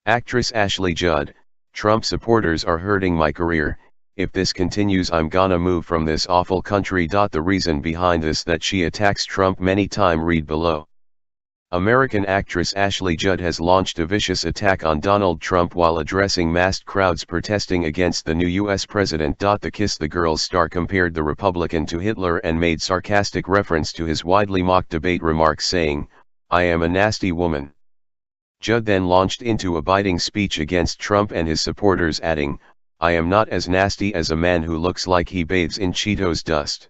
Actress Ashley Judd, Trump supporters are hurting my career. If this continues, I'm gonna move from this awful country. The reason behind this that she attacks Trump many times, read below. American actress Ashley Judd has launched a vicious attack on Donald Trump while addressing massed crowds protesting against the new U.S. president. The Kiss the Girls star compared the Republican to Hitler and made sarcastic reference to his widely mocked debate remarks, saying, "I am a nasty woman." Judd then launched into a biting speech against Trump and his supporters, adding, "I am not as nasty as a man who looks like he bathes in Cheetos dust."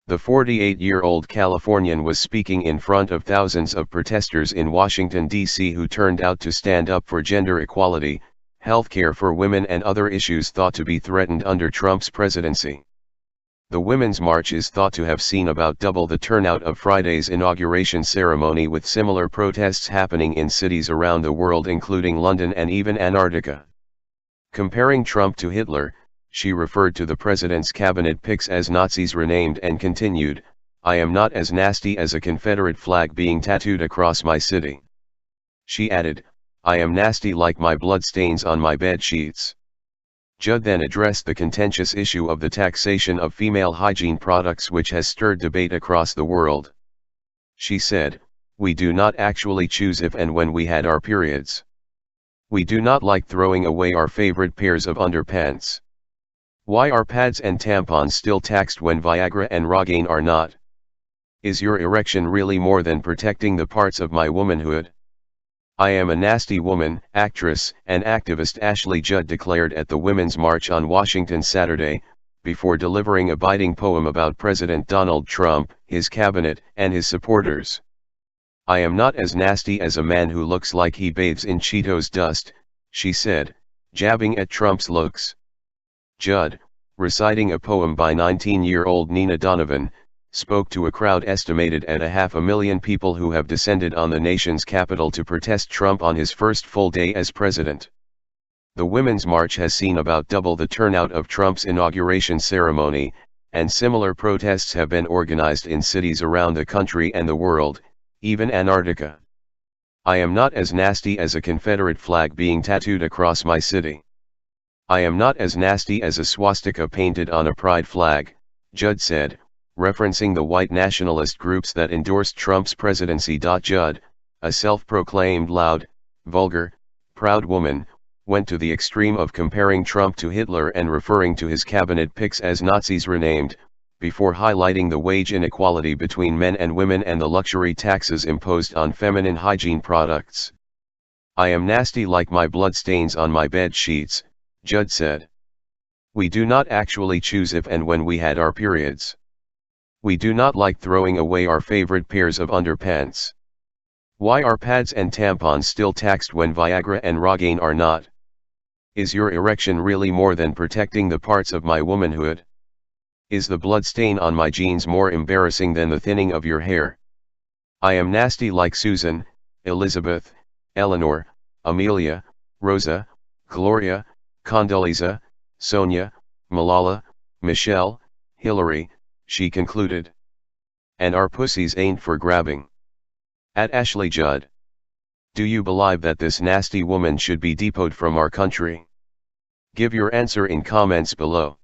The 48-year-old Californian was speaking in front of thousands of protesters in Washington, D.C. who turned out to stand up for gender equality, healthcare for women and other issues thought to be threatened under Trump's presidency. The Women's March is thought to have seen about double the turnout of Friday's inauguration ceremony, with similar protests happening in cities around the world including London and even Antarctica. Comparing Trump to Hitler, she referred to the president's cabinet picks as Nazis renamed and continued, "I am not as nasty as a Confederate flag being tattooed across my city." She added, "I am nasty like my bloodstains on my bed sheets." Judd then addressed the contentious issue of the taxation of female hygiene products, which has stirred debate across the world. She said, "We do not actually choose if and when we had our periods. We do not like throwing away our favorite pairs of underpants. Why are pads and tampons still taxed when Viagra and Rogaine are not? Is your erection really more than protecting the parts of my womanhood?" "I am a nasty woman," actress and activist Ashley Judd declared at the Women's March on Washington Saturday, before delivering a biting poem about President Donald Trump, his cabinet, and his supporters. "I am not as nasty as a man who looks like he bathes in Cheetos dust," she said, jabbing at Trump's looks. Judd, reciting a poem by 19-year-old Nina Donovan, spoke to a crowd estimated at 500,000 people who have descended on the nation's capital to protest Trump on his first full day as president. The Women's March has seen about double the turnout of Trump's inauguration ceremony, and similar protests have been organized in cities around the country and the world, even Antarctica. "I am not as nasty as a Confederate flag being tattooed across my city. I am not as nasty as a swastika painted on a pride flag," Judd said, referencing the white nationalist groups that endorsed Trump's presidency. Judd, a self-proclaimed loud, vulgar, proud woman, went to the extreme of comparing Trump to Hitler and referring to his cabinet picks as Nazis renamed, before highlighting the wage inequality between men and women and the luxury taxes imposed on feminine hygiene products. "I am nasty like my bloodstains on my bed sheets," Judd said. "We do not actually choose if and when we had our periods. We do not like throwing away our favorite pairs of underpants. Why are pads and tampons still taxed when Viagra and Rogaine are not? Is your erection really more than protecting the parts of my womanhood? Is the bloodstain on my jeans more embarrassing than the thinning of your hair? I am nasty like Susan, Elizabeth, Eleanor, Amelia, Rosa, Gloria, Condoleezza, Sonia, Malala, Michelle, Hillary," she concluded. "And our pussies ain't for grabbing." At Ashley Judd. Do you believe that this nasty woman should be deported from our country? Give your answer in comments below.